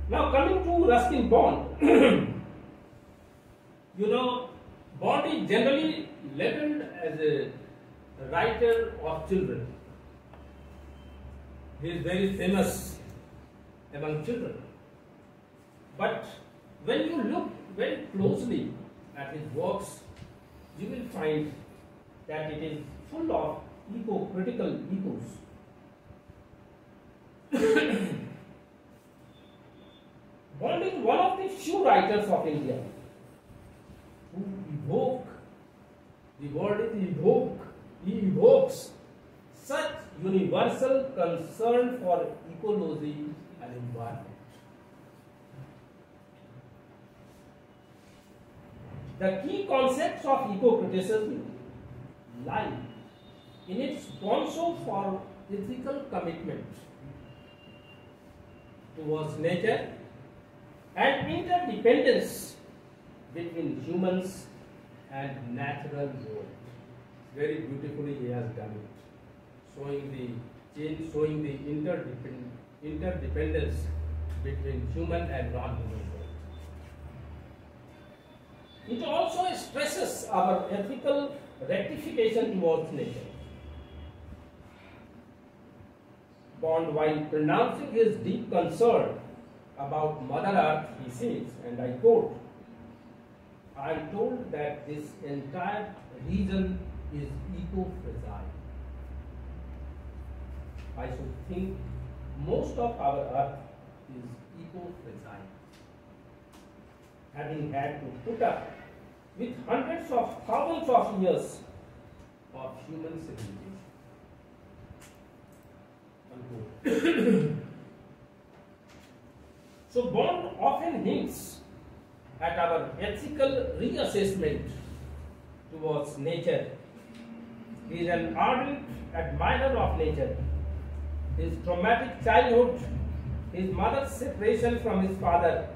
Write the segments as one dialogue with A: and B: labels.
A: Now coming to Ruskin Bond, you know, Bond is generally labeled as a writer of children. He is very famous among children. But when you look very closely at his works, you will find that it is full of eco-critical egos. Bond is one of the few writers of India who evoke, the word is evoke, he evokes such universal concern for ecology and environment. The key concepts of eco-criticism lie in its poncho for ethical commitment towards nature and interdependence between humans and natural world. Very beautifully he has done it, showing the change, showing the interdependence between human and non-human world. It also stresses our ethical rectification towards nature. Bond, while pronouncing his deep concern about Mother Earth, he says, and I quote, "I am told that this entire region is eco-fragile. I should think most of our Earth is eco-fragile, having had to put up with hundreds of thousands of years of human civilization." So Bond often hints at our ethical reassessment towards nature. He is an ardent admirer of nature. His traumatic childhood, his mother's separation from his father,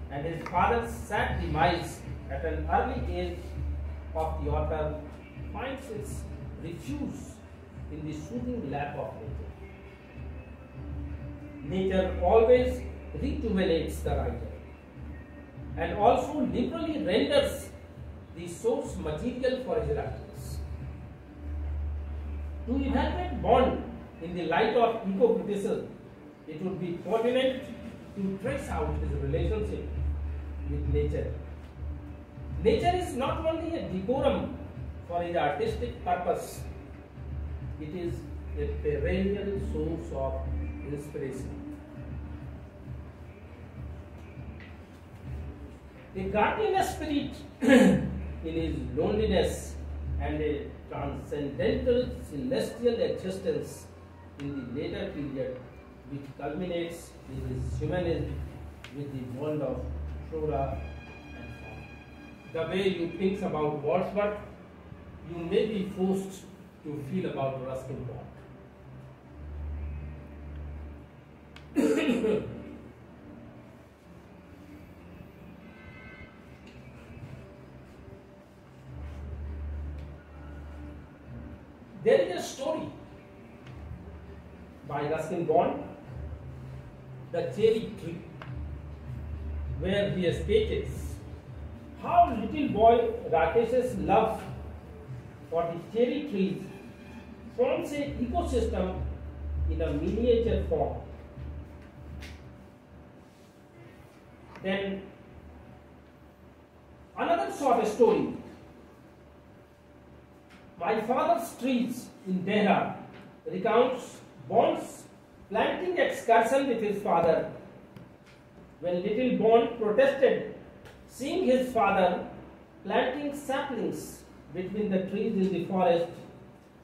A: and his father's sad demise at an early age of the author finds its refuge in the soothing lap of nature. Nature always rejuvenates the writer and also liberally renders the source material for his writings. To evaluate Bond in the light of eco-criticism, it would be pertinent to trace out his relationship with nature. Nature is not only a decorum for his artistic purpose, it is a perennial source of inspiration. A guardian spirit in his loneliness and a transcendental celestial existence in the later period, which culminates in his humanism with the world of flora and fauna. The way you think about Wordsworth, you may be forced to feel about Ruskin Bond. There is a story by Ruskin Bond, The Cherry Tree, where he states how little boy Rakesh's love for the cherry trees forms an ecosystem in a miniature form. Then another short story, My Father's Trees in Bihar, recounts Bond's planting excursion with his father. When little Bond protested seeing his father planting saplings between the trees in the forest,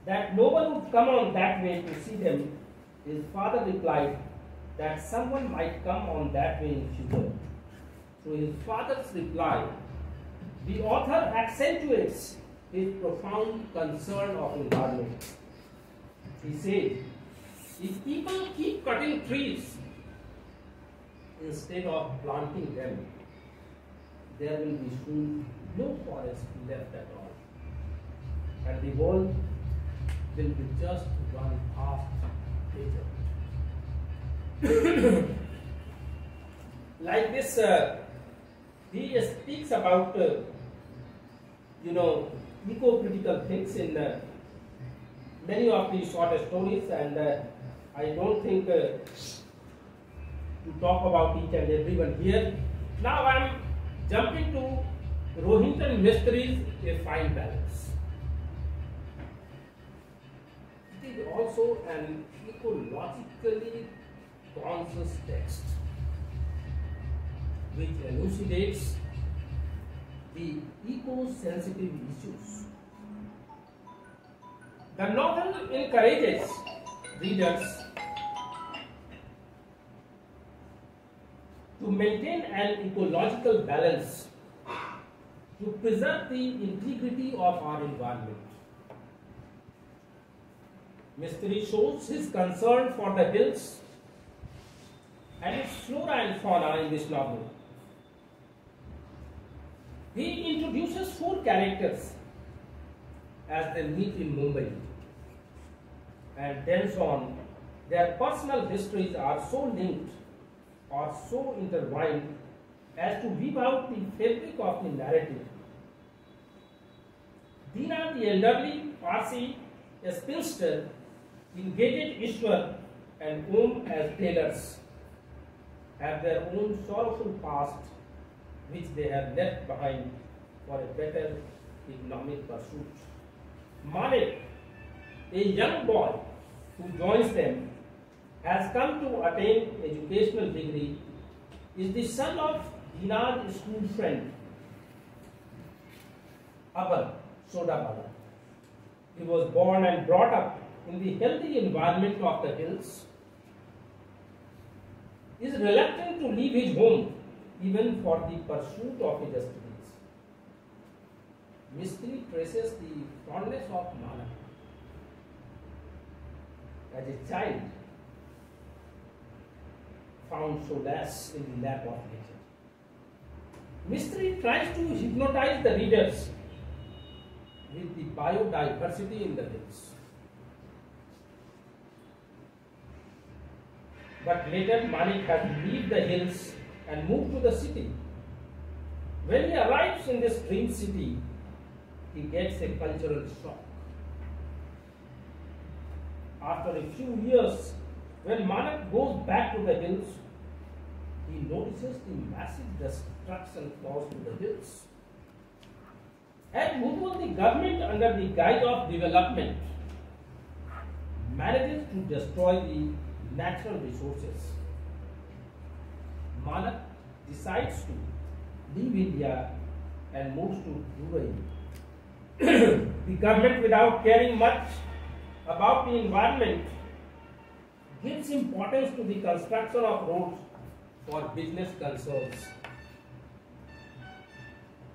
A: that no one would come on that way to see them, his father replied that someone might come on that way in future. Through his father's reply, the author accentuates his profound concern of environment. He says, if people keep cutting trees instead of planting them, there will be soon no forest left at all, and the world will be just one vast nature. like this, he speaks about, eco-critical things in many of the short stories, and I don't think to talk about each and everyone here. Now I am jumping to Rohinton Mysteries, A Fine Balance. It is also an ecologically conscious text which elucidates the eco-sensitive issues. The novel encourages readers to maintain an ecological balance to preserve the integrity of our environment. Mystery shows his concern for the hills and its flora and fauna in this novel. He introduces 4 characters as they meet in Mumbai, and tells on their personal histories are so linked or so intertwined as to weave out the fabric of the narrative. Deena, the elderly Parsi spinster, engaged Ishwar and Om as tailors, have their own sorrowful past which they have left behind for a better economic pursuit. Manik, a young boy who joins them, has come to attain educational degree, is the son of Deena's school friend, Abad Sodabala. He was born and brought up in the healthy environment of the hills, is reluctant to leave his home even for the pursuit of his studies. Mystery traces the fondness of Manak. As a child, found solace in the lap of nature. Mystery tries to hypnotize the readers with the biodiversity in the hills. But later Manik has to leave the hills and move to the city. When he arrives in this dream city, he gets a cultural shock. After a few years, when Manik goes back to the hills, he notices the massive destruction caused to the hills. At Mudwal, the government, under the guise of development, manages to destroy the natural resources. Manak decides to leave India and moves to Dubai. The government, without caring much about the environment, gives importance to the construction of roads for business concerns.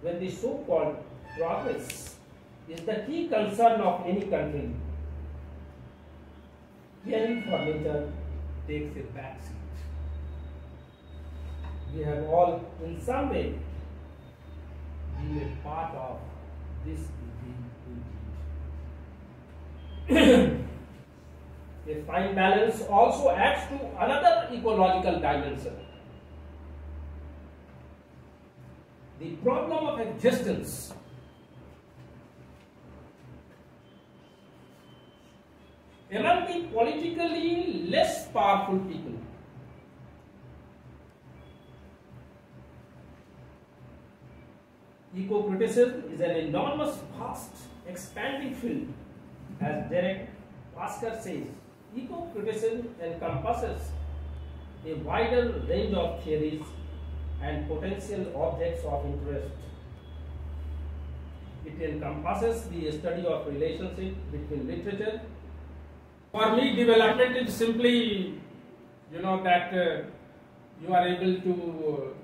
A: When the so-called progress is the key concern of any country, caring for nature takes a back seat. We have all, in some way, been a part of this indeed. A fine balance also adds to another ecological dimension. The problem of existence. Among the politically less powerful people, eco-criticism is an enormous, vast, expanding field. As Derek Pascal says, eco-criticism encompasses a wider range of theories and potential objects of interest. It encompasses the study of relationship between literature. For me, development is simply, that you are able to,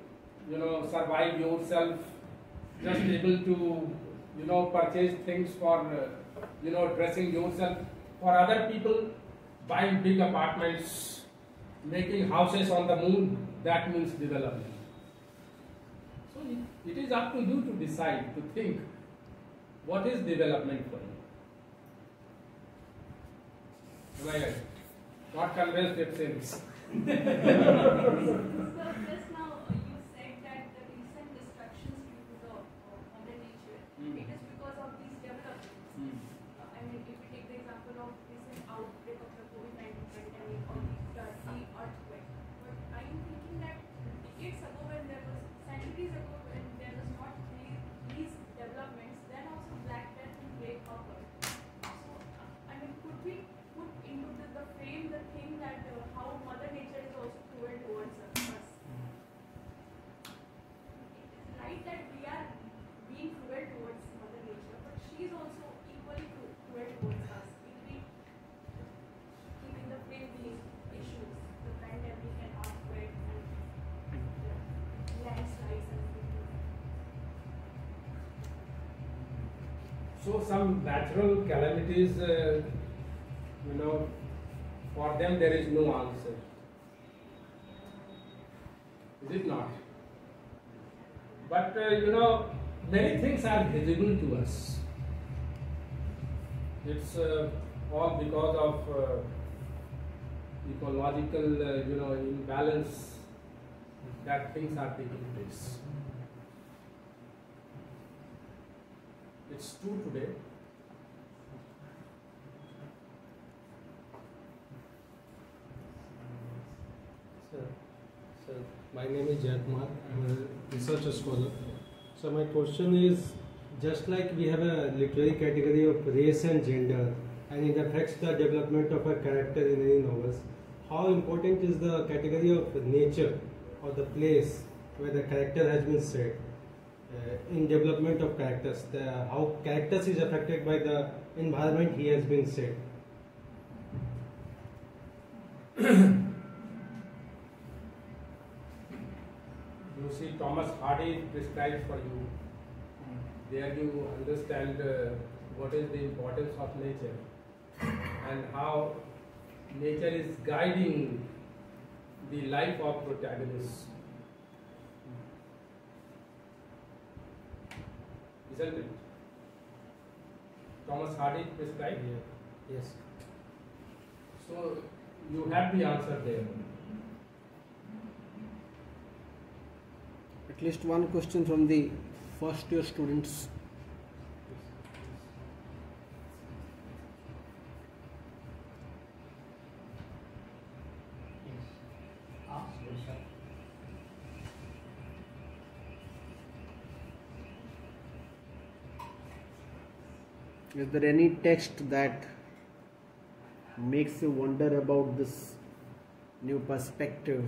A: survive yourself, just able to, purchase things for, dressing yourself. For other people, buying big apartments, making houses on the moon, that means development. So it is up to you to decide, to think, what is development for you? Am I right? Not convinced it seems.
B: So just now you
A: So some natural calamities, for them there is no answer. Is it not? But many things are visible to us. It's all because of ecological, imbalance that things are taking place. It's true today.
B: Sir, my name is Kumar. I'm a research scholar. So my question is, just like we have a literary category of race and gender, and it affects the development of a character in any novels, how important is the category of nature or the place where the character has been set in development of characters? How characters is affected by the environment he has been set?
A: You see, Thomas Hardy prescribed for you. There you understand what is the importance of nature and how nature is guiding the life of protagonists. Isn't it? Thomas Hardy prescribed?
B: Yeah. Yes.
A: So you have the answer there.
C: At least one question from the first year students. Is there any text that makes you wonder about this new perspective,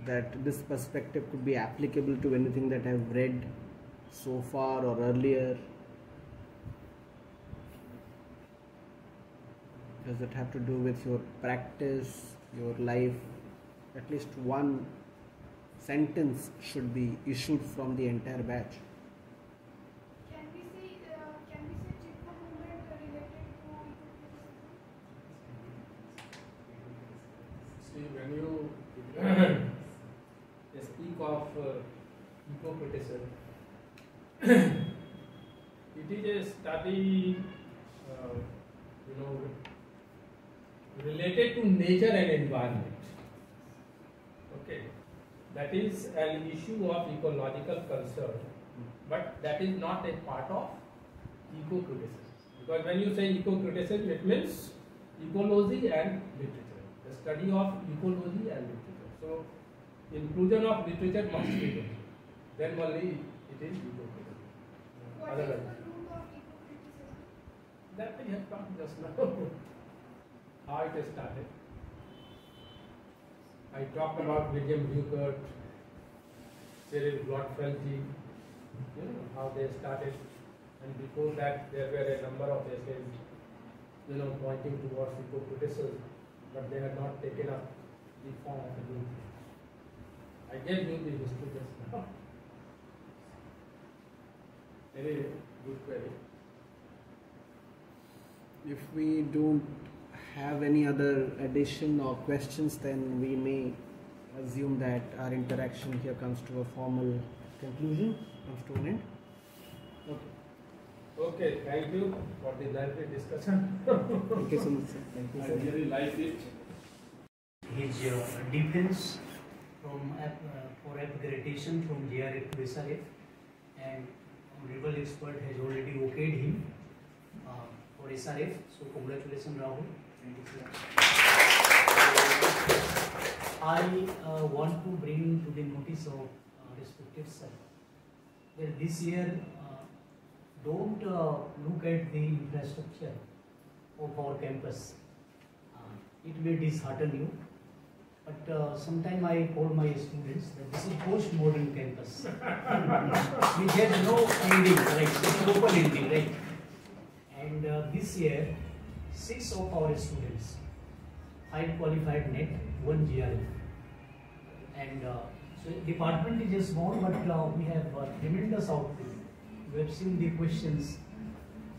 C: that this perspective could be applicable to anything that I've read so far or earlier? Does it have to do with your practice, your life? At least one sentence should be issued from the entire batch.
D: Can we say Chipko movement related to
A: See, when you speak of ecocriticism, it is a study, related to nature and environment. Okay, that is an issue of ecological concern, but that is not a part of ecocriticism. Because when you say ecocriticism, it means ecology and literature, the study of ecology and literature. So, inclusion of literature must be there. Then only it is ecocriticism.
D: what is the root of ecocriticism?
A: That we have talked just now. How it started. I talked about William Buckert, Cyril Blotfeldt, how they started, and before that there were a number of essays, pointing towards ecocriticism, but they had not taken up the form of a book. I gave you the history just now. Very good query.
C: If we don't have any other addition or questions, then we may assume that our interaction here comes to a formal conclusion, comes to an end.
A: Okay, thank you for the lively discussion.
C: Thank you so much, sir. Thank you,
A: I
C: sir.
A: really liked it.
E: His defense for accreditation from JRF to SRF, and honorable expert has already okayed him for SRF. So congratulations, Rahul. I want to bring to the notice of respected sir that this year don't look at the infrastructure of our campus. It may dishearten you, but sometime I told my students that this is post-modern campus. We get no ending, right? It's open ending, right? And this year, 6 of our students, 5 qualified net, 1 GRF. And so department is small, but we have tremendous output. We have seen the questions.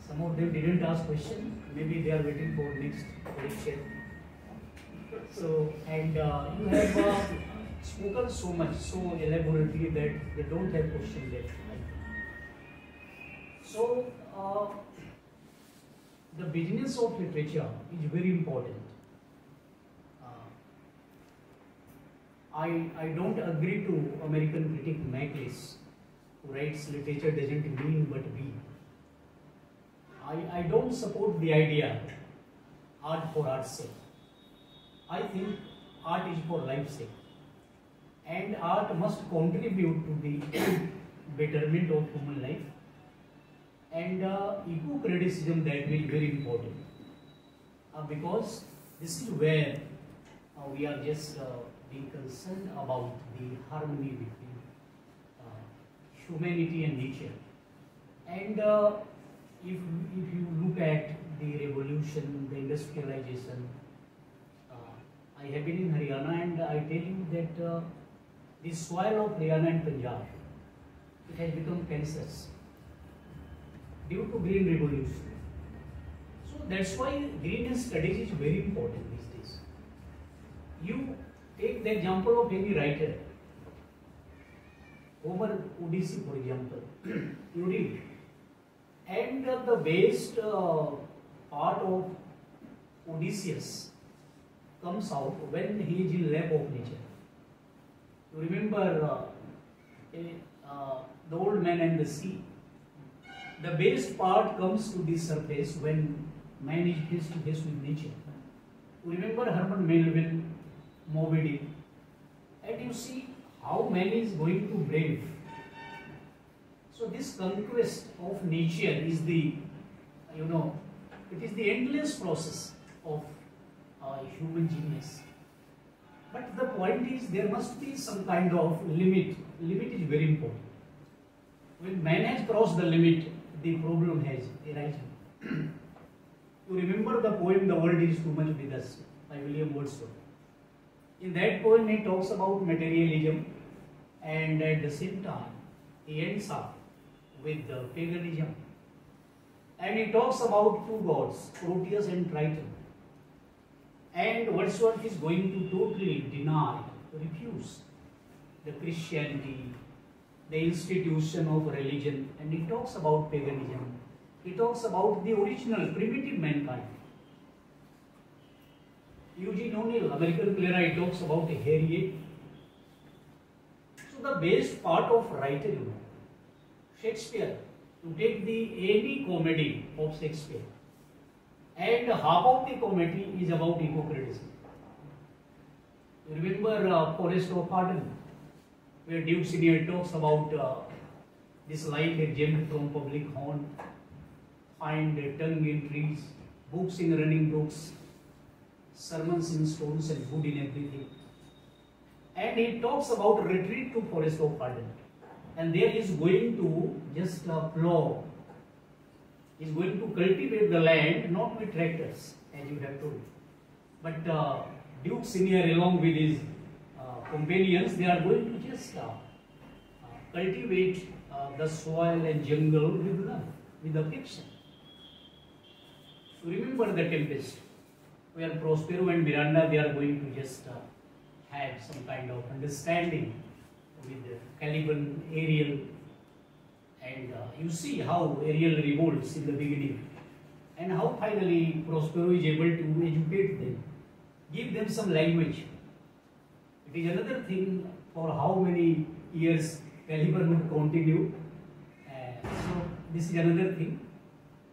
E: Some of them didn't ask question. Maybe they are waiting for next lecture. So, and you have spoken so much, so elaborately that they don't have question left. So, the business of literature is very important. I don't agree to American critic Macklis, who writes literature doesn't mean but be. I don't support the idea art for art's sake. I think art is for life's sake. And art must contribute to the betterment of human life. And eco-criticism, that is very important. Because this is where we are just being concerned about the harmony between humanity and nature. And if you look at the revolution, the industrialization, I have been in Haryana and I tell you that the soil of Haryana and Punjab, it has become cancerous due to green revolution. So that's why green studies is very important these days. You take the example of any writer, Homer Odyssey for example, you read, and the best part of Odysseus comes out when he is in lap of nature. You remember the old man and the sea. The best part comes to the surface when man is face to face with nature. You remember Herman Melville, Moby Dick, and you see how man is going to brave. So this conquest of nature is the, it is the endless process of human genius. But the point is there must be some kind of limit. Limit is very important. When man has crossed the limit, the problem has arisen. You remember the poem "The World is Too Much With Us" by William Wordsworth. In that poem, he talks about materialism, and at the same time, he ends up with paganism. And he talks about two gods, Proteus and Triton. And Wordsworth is going to totally deny, refuse the Christianity, the institution of religion, and he talks about paganism. He talks about the original primitive mankind. Eugene O'Neill, American playwright, talks about a hairy ape. So the best part of writer, Shakespeare, to take any comedy of Shakespeare, and half of the comedy is about eco-criticism. You remember Forest of Arden, where Duke Senior talks about this life exempt from public horn, find a tongue in trees, books in running brooks, sermons in stones and food in everything. And he talks about retreat to Forest of Arden. And there he is going to just plow. He is going to cultivate the land, not with tractors, as you have told. But Duke Senior, along with his companions, they are going to just cultivate the soil and jungle with love, with affection. So remember the Tempest, where Prospero and Miranda, they are going to just have some kind of understanding with Caliban, Ariel, and you see how Ariel revolts in the beginning, and how finally Prospero is able to educate them, give them some language. It is another thing for how many years Caliban would continue. So this is another thing.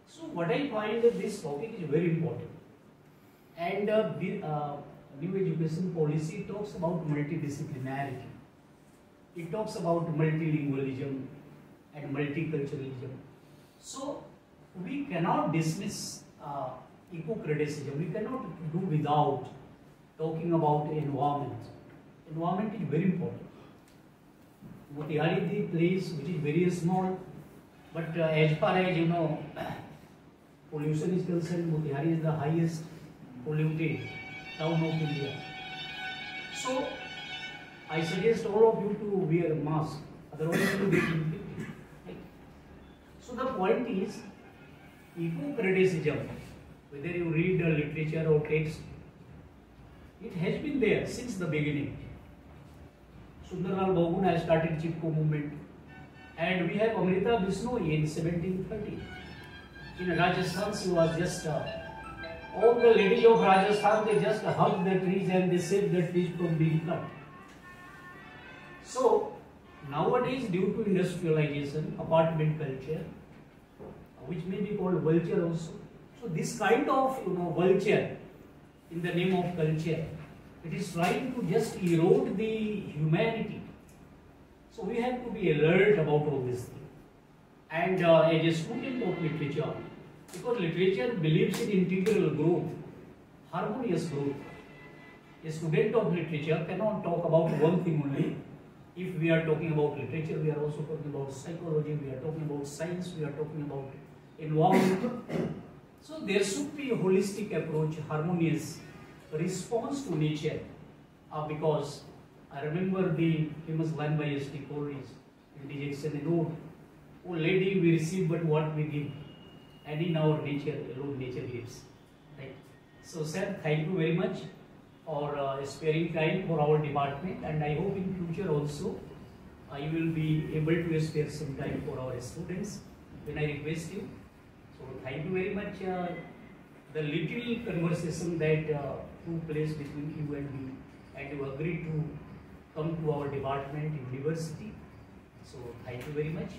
E: So what I find that this topic is very important. And new education policy talks about multidisciplinarity. It talks about multilingualism and multiculturalism. So we cannot dismiss eco-criticism. We cannot do without talking about environment. Environment is very important. Motihari is the place which is very small, but as far as pollution is concerned, Motihari is the highest polluted town of India. So I suggest all of you to wear a mask, otherwise you will get infected. So the point is, eco-criticism, whether you read literature or text, it has been there since the beginning. Sundarlal Bagun has started Chipko movement, and we have Amrita Bisnoi in 1730. In Rajasthan, she was just all the ladies of Rajasthan, they just hug the trees and they save the trees from being cut. So nowadays, due to industrialization, apartment culture, which may be called vulture also. So this kind of vulture in the name of culture, it is trying to just erode the humanity. So we have to be alert about all this thing. And as a student of literature, because literature believes in integral growth, harmonious growth. A student of literature cannot talk about one thing only. If we are talking about literature, we are also talking about psychology, we are talking about science, we are talking about environment. So there should be a holistic approach, harmonious response to nature. Because I remember the famous line by S.T. Coleridge in Dejection and Ode, "O lady, we receive but what we give, and in our nature alone nature gives." Right. So sir, thank you very much for sparing time for our department, and I hope in future also you will be able to spare some time for our students when I request you. So thank you very much. The little conversation that took place between you and me, and you agreed to come to our department, university. So thank you very much.